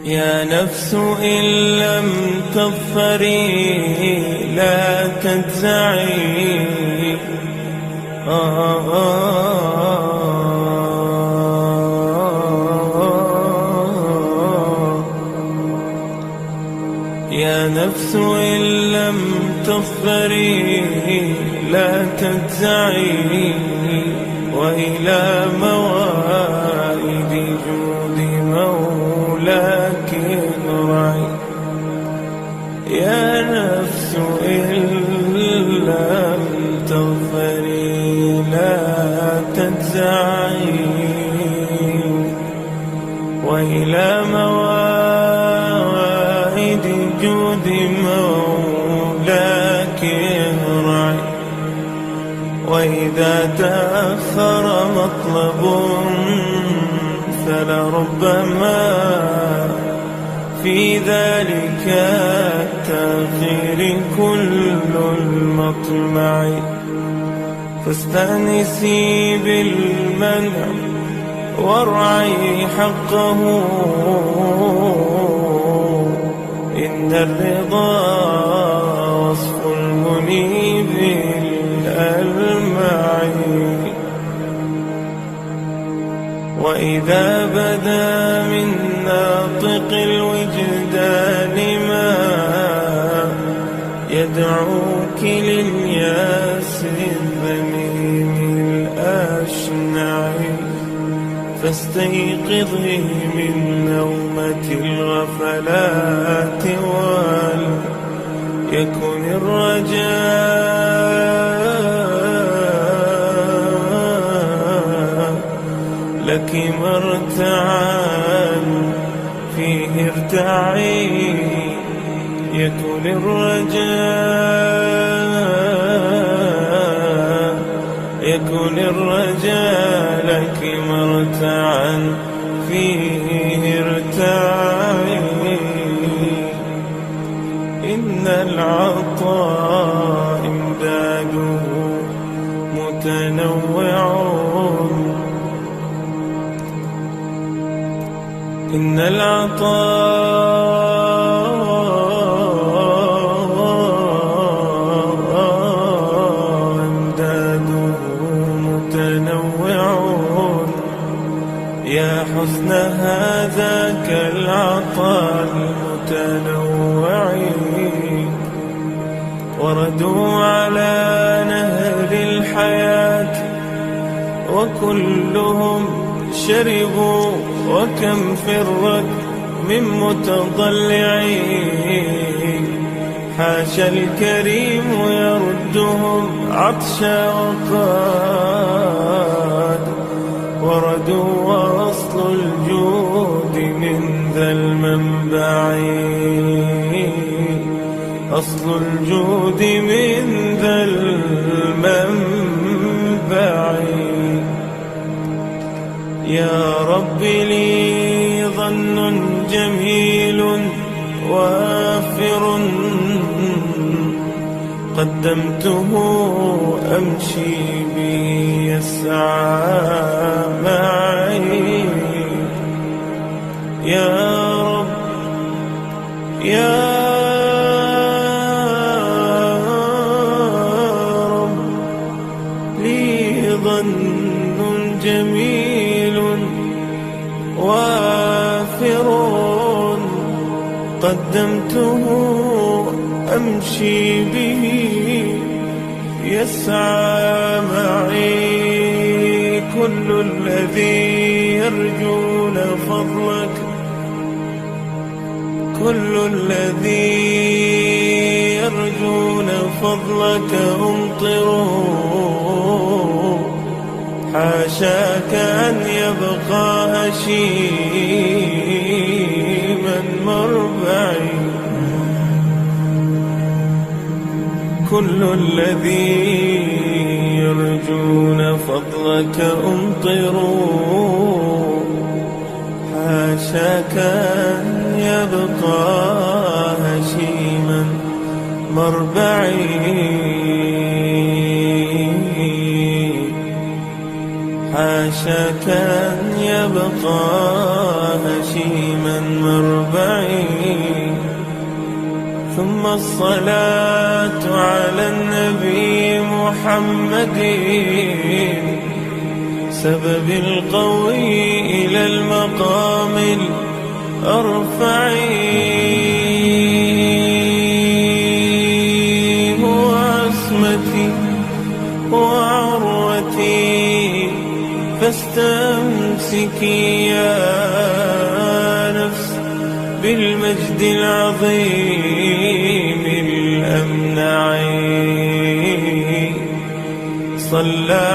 يا نفس إن لم تظفري لا تجزعي. يا نفس إن لم تظفري لا تجزعي، وإلى موائد جود مولاك ارجعي. يا نفس إن لم تظفري لا تجزعي، وإلى موائد جود مولاك ارجعي. وإذا تأخر مطلب فلربما في ذلك التأخير كل المطمع. فاستأنسي بالمنع وارعي حقه، إن الرضا وصف المنيب الألمع. وإذا بدا من ناطق الوجدان ما يدعوك للياس الذميم الأشنع، فاستيقظي من نومة الغفلات وليكن الرجاء لك مرتعا فيه ارتعي. يكن الرجاء لك مرتعا فيه ارتعي. إن العطاء إمداده متنوع، إن العطاء إمداده متنوع. يا حسن هذاك العطاء المتنوع، وردوا على نهر الحياة وكلهم شربوا، وكم فرت من متضلعين. حاشا الكريم يردهم عطشا وقاد وردوا. وأصل الجود من ذا المنبع، أصل الجود من ذا المنبع. يا رب لي ظن جميل وافر قدمته أمشي به يسعى معي. يا رب يا رب لي ظن جميل وافر قدمته أمشي به يسعى معي. كل الذي يرجون فضلك، كل الذي يرجون فضلك امطروا. حاشاك أن يبقى هشيما مربعي. كل الذي يرجون فضلك امطروا. حاشاك أن يبقى هشيما مربعي. عاشك أن يبقى هشيما مربعي. ثم الصلاة على النبي محمد سبب القوي إلى المقام الأرفع. هو عصمتي وعروتي فاستمسكي يا نفس بالمجد العظيم الأمنع. صلى